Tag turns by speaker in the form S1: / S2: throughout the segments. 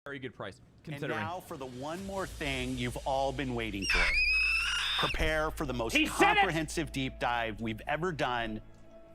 S1: very good price,
S2: And
S1: considering.
S2: now for the one more thing you've all been waiting for. Prepare for the most
S1: He said it!
S2: comprehensive deep dive we've ever done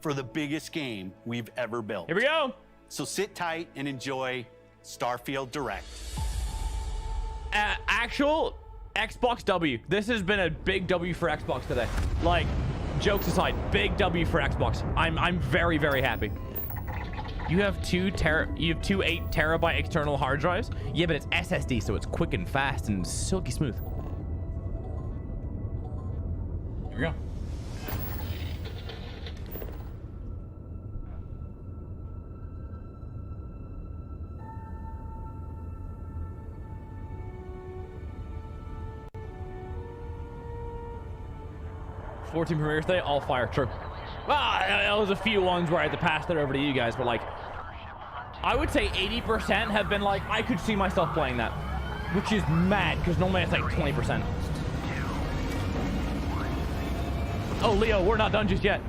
S2: for the biggest game we've ever built.
S1: Here we go.
S2: So sit tight and enjoy Starfield Direct.
S1: Actual Xbox W. This has been a big W for Xbox today. Like, jokes aside, big W for Xbox. I'm very, very happy. You have two 8 terabyte external hard drives. Yeah, but it's SSD, so it's quick and fast and silky smooth. Here we go. Fourteen premieres day, all fire. True. Well, there was a few ones where I had to pass that over to you guys, but like, I would say 80% have been like, I could see myself playing that, which is mad because normally it's like 20%. Oh, Leo, we're not done just yet.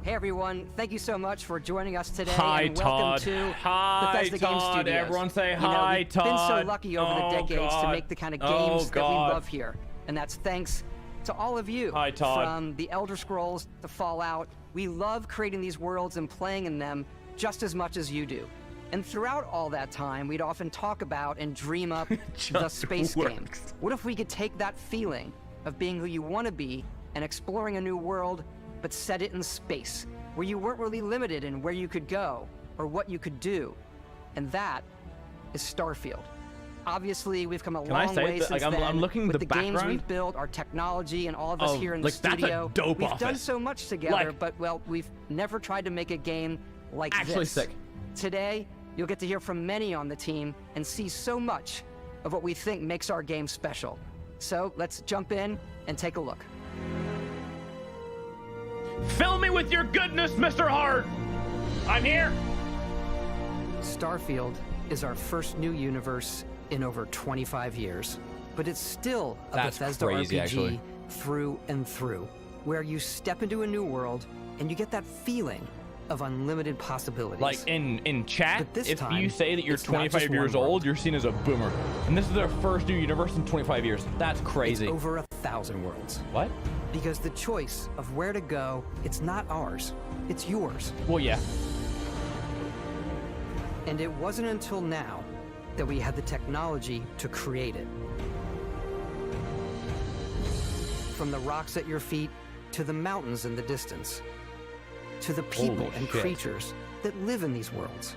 S3: Hey everyone, thank you so much for joining us today.
S1: Hi,
S3: and welcome
S1: Todd.
S3: to
S1: Hi,
S3: Bethesda Game
S1: Todd.
S3: Studios.
S1: Everyone say
S3: You know,
S1: hi,
S3: we've
S1: Todd.
S3: been so lucky over the
S1: Oh,
S3: decades
S1: God.
S3: to make the kind of
S1: Oh,
S3: games that we
S1: God.
S3: love here. And that's thanks to all of you.
S1: Hi, Todd.
S3: From the Elder Scrolls to Fallout, we love creating these worlds and playing in them just as much as you do. And throughout all that time, we'd often talk about and dream up the space game. What if we could take that feeling of being who you want to be and exploring a new world, but set it in space, where you weren't really limited in where you could go or what you could do? And that is Starfield. Obviously, we've come a long way since then.
S1: I'm looking
S3: with
S1: at the
S3: games
S1: background.
S3: we've built, our technology, and all of us here in the
S1: like, that's a
S3: studio.
S1: dope
S3: We've done
S1: office.
S3: so much together,
S1: Like,
S3: but well, we've never tried to make a game like
S1: actually
S3: this.
S1: sick.
S3: Today, you'll get to hear from many on the team and see so much of what we think makes our game special. So let's jump in and take a look.
S1: Fill me with your goodness, Mr. Hart. I'm here.
S3: Starfield is our first new universe in over 25 years, but it's still a
S1: That's
S3: Bethesda
S1: crazy,
S3: RPG
S1: actually.
S3: through and through, where you step into a new world and you get that feeling of unlimited possibilities.
S1: Like in chat,
S3: But this
S1: if
S3: time,
S1: you say that you're
S3: it's not just
S1: 25 years
S3: one world.
S1: old, you're seen as a boomer. And this is their first new universe in 25 years. That's crazy.
S3: It's over 1,000 worlds.
S1: What?
S3: Because the choice of where to go, it's not ours, it's yours.
S1: Well, yeah.
S3: And it wasn't until now that we had the technology to create it. From the rocks at your feet to the mountains in the distance, to the people
S1: Holy
S3: and
S1: shit.
S3: creatures that live in these worlds.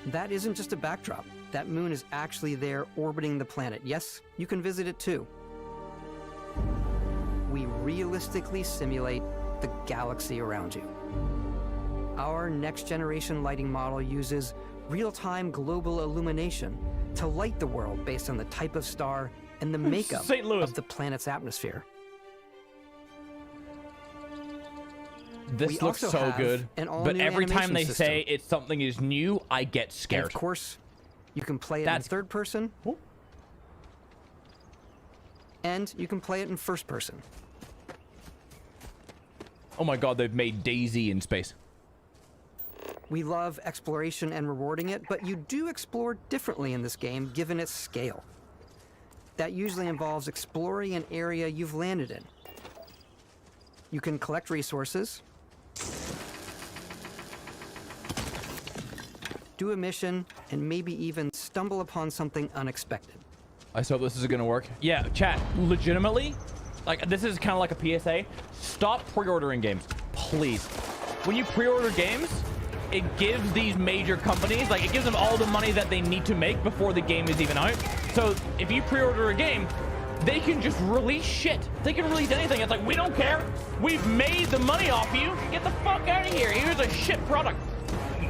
S3: That isn't just a backdrop. That moon is actually there orbiting the planet. Yes, you can visit it too. We realistically simulate the galaxy around you. Our next-generation lighting model uses real-time global illumination to light the world based on the type of star and the makeup
S1: St. Louis.
S3: of the planet's atmosphere.
S1: This
S3: We
S1: looks
S3: also
S1: so
S3: have
S1: good.
S3: an
S1: But
S3: all-new
S1: every time
S3: animation
S1: they
S3: system.
S1: say it's something is new, I get
S3: And
S1: scared.
S3: of course, you can play it
S1: That's-
S3: in third person,
S1: Oh.
S3: and you can play it in first person.
S1: Oh my god, they've made Daisy in space.
S3: We love exploration and rewarding it, but you do explore differently in this game given its scale. That usually involves exploring an area you've landed in. You can collect resources, do a mission, and maybe even stumble upon something unexpected.
S1: I hope this is gonna work. Yeah, chat, legitimately, like, this is kind of like a PSA. Stop pre-ordering games, please. When you pre-order games, it gives these major companies, like, it gives them all the money that they need to make before the game is even out. So if you pre-order a game, they can just release shit. They can release anything. It's like, we don't care. We've made the money off you. Get the fuck out of here. Here's a shit product.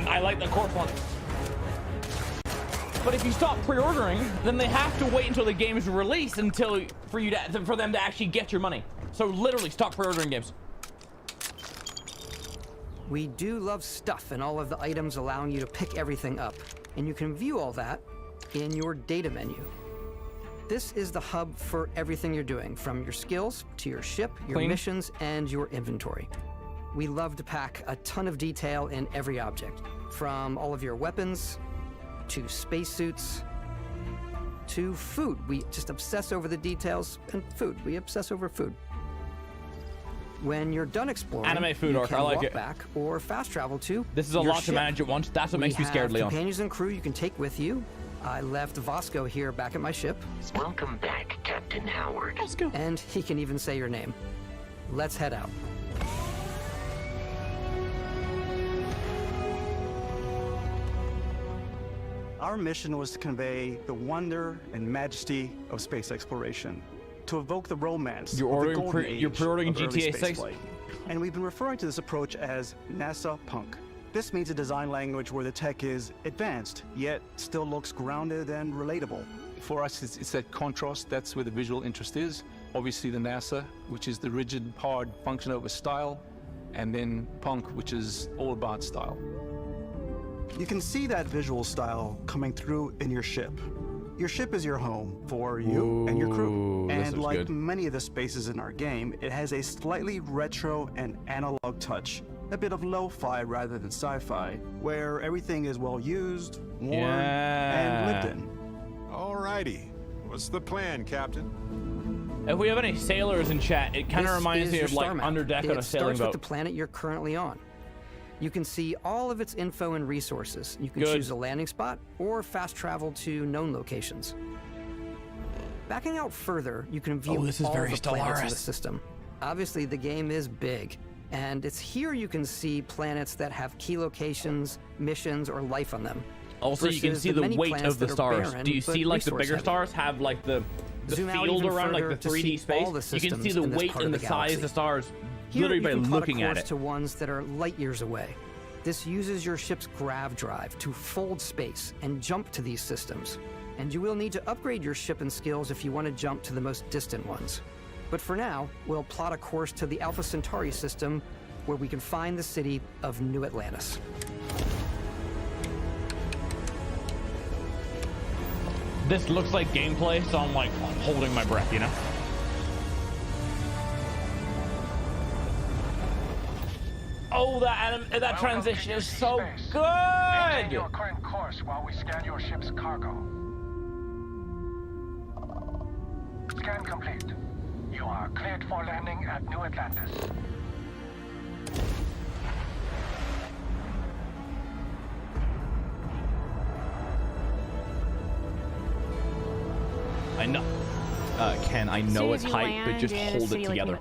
S1: I like the corpse one. But if you stop pre-ordering, then they have to wait until the game is released for them to actually get your money. So literally stop pre-ordering games.
S3: We do love stuff and all of the items allowing you to pick everything up, and you can view all that in your data menu. This is the hub for everything you're doing, from your skills to your ship, your
S1: Clean.
S3: missions, and your inventory. We love to pack a ton of detail in every object, from all of your weapons to spacesuits, to food. We just obsess over the details, and food. We obsess over food. When you're done exploring,
S1: Anime food
S3: you
S1: arc,
S3: can
S1: I like
S3: walk
S1: it.
S3: back or fast travel to
S1: This is a
S3: your
S1: lot to
S3: ship.
S1: manage at once. That's what makes me scared,
S3: We have
S1: Leon.
S3: companions and crew you can take with you. I left Vasco here back at my ship,
S4: Welcome back, Captain Howard.
S1: Let's go.
S3: and he can even say your name. Let's head out.
S2: Our mission was to convey the wonder and majesty of space exploration, to evoke the romance
S1: You're
S2: of the
S1: ordering
S2: golden
S1: you're
S2: age
S1: pre-ordering
S2: of early
S1: GTA 6?
S2: spaceflight. And we've been referring to this approach as NASA Punk. This means a design language where the tech is advanced, yet still looks grounded and relatable.
S5: For us, it's that contrast. That's where the visual interest is. Obviously, the NASA, which is the rigid, hard function over style, and then Punk, which is all about style.
S2: You can see that visual style coming through in your ship. Your ship is your home for you and your crew.
S1: Ooh, this
S2: And
S1: looks
S2: like
S1: good.
S2: many of the spaces in our game, it has a slightly retro and analog touch. A bit of lo-fi rather than sci-fi, where everything is well used, worn, and lived in.
S6: Alrighty. What's the plan, Captain?
S1: If we have any sailors in chat, it kind of
S3: This
S1: reminds
S3: is
S1: me
S3: your
S1: of like
S3: star map.
S1: Underdeck on a
S3: It
S1: sailing
S3: starts
S1: boat.
S3: with the planet you're currently on. You can see all of its info and resources. You can
S1: Good.
S3: choose a landing spot or fast travel to known locations. Backing out further, you can view
S1: Oh, this is
S3: all
S1: very
S3: the planets in the
S1: Stellaris.
S3: system. Obviously, the game is big, and it's here you can see planets that have key locations, missions, or life on them.
S1: Also, you can
S3: versus
S1: see the
S3: many
S1: weight
S3: planets
S1: of the
S3: that are
S1: stars.
S3: barren,
S1: Do you
S3: but
S1: see like the
S3: resource
S1: bigger
S3: heavy.
S1: stars have like the
S3: Zoom out
S1: field
S3: even
S1: around like
S3: further
S1: the
S3: to
S1: 3D
S3: see
S1: space?
S3: all the
S1: You can see
S3: systems
S1: the
S3: in this
S1: weight
S3: part
S1: and
S3: of
S1: the
S3: the
S1: size of
S3: galaxy.
S1: the stars
S3: Here,
S1: literally
S3: you
S1: by
S3: can plot a
S1: looking at
S3: course
S1: it.
S3: to ones that are light years away. This uses your ship's grav drive to fold space and jump to these systems. And you will need to upgrade your ship and skills if you want to jump to the most distant ones. But for now, we'll plot a course to the Alpha Centauri system, where we can find the city of New Atlantis.
S1: This looks like gameplay, so I'm like holding my breath, you know? Oh, that transition is so
S7: Maintain
S1: good!
S7: your current course while we scan your ship's cargo. Scan complete. You are cleared for landing at New Atlantis.
S1: I know. Ken, I know it's hype, but just hold it together.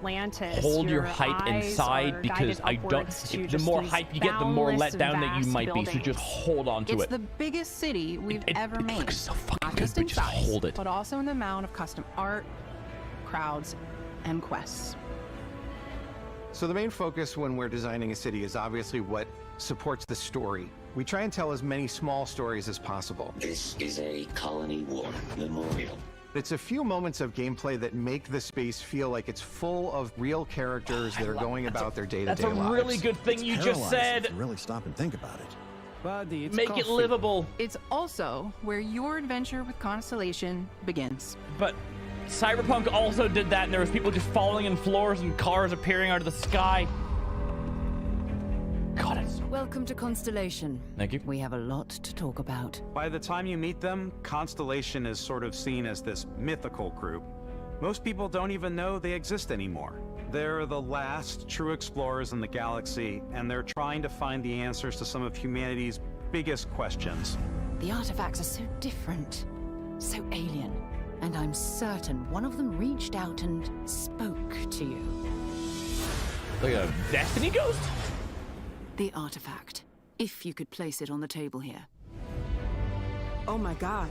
S1: Hold your hype inside, because I don't. The more hype you get, the more let down that you might be. So just hold on to
S8: It's
S1: it.
S8: the biggest city we've ever
S1: It
S8: made.
S1: looks so fucking
S8: Not
S1: good,
S8: just
S1: but
S8: in
S1: just
S8: size,
S1: hold it.
S8: but also in the amount of custom art, crowds, and quests.
S9: So the main focus when we're designing a city is obviously what supports the story. We try and tell as many small stories as possible.
S4: This is a Colony War memorial.
S9: It's a few moments of gameplay that make the space feel like it's full of real characters that are going about their day-to-day
S1: That's a
S9: lives.
S1: really good thing you just said.
S10: If you really stop and think about it.
S2: Buddy, it's
S1: Make it
S2: coffee.
S1: livable.
S8: It's also where your adventure with Constellation begins.
S1: But Cyberpunk also did that, and there was people just falling in floors and cars appearing out of the sky. God, it's...
S11: Welcome to Constellation.
S1: Thank you.
S11: We have a lot to talk about.
S12: By the time you meet them, Constellation is sort of seen as this mythical group. Most people don't even know they exist anymore. They're the last true explorers in the galaxy, and they're trying to find the answers to some of humanity's biggest questions.
S11: The artifacts are so different, so alien, and I'm certain one of them reached out and spoke to you.
S1: Like a Destiny ghost?
S11: The artifact, if you could place it on the table here.
S13: Oh my god.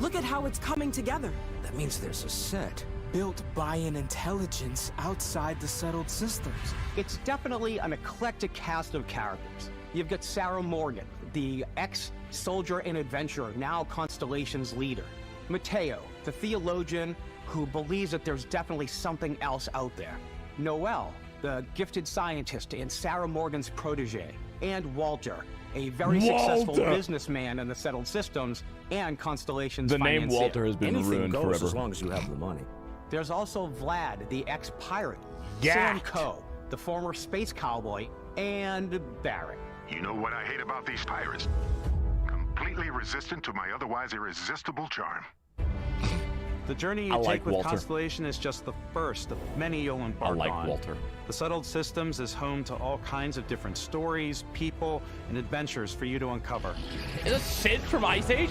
S13: Look at how it's coming together.
S10: That means there's a set.
S13: Built by an intelligence outside the settled systems.
S14: It's definitely an eclectic cast of characters. You've got Sarah Morgan, the ex-soldier and adventurer, now Constellation's leader. Mateo, the theologian who believes that there's definitely something else out there. Noel, the gifted scientist and Sarah Morgan's protege. And Walter, a very successful businessman in the settled systems and Constellation's
S1: The name
S14: financier.
S1: Walter has been
S10: Anything
S1: ruined
S10: goes
S1: forever.
S10: as long as you have the money.
S14: There's also Vlad, the ex-pirate.
S1: Yacht.
S14: Sam Coe, the former space cowboy. And Barrett.
S6: You know what I hate about these pirates? Complete completely resistant to my otherwise irresistible charm.
S12: The journey you take with Constellation is just the first of many you'll embark on.
S1: Walter.
S12: The Settled Systems is home to all kinds of different stories, people, and adventures for you to uncover.
S1: Is it Sid from Ice Age?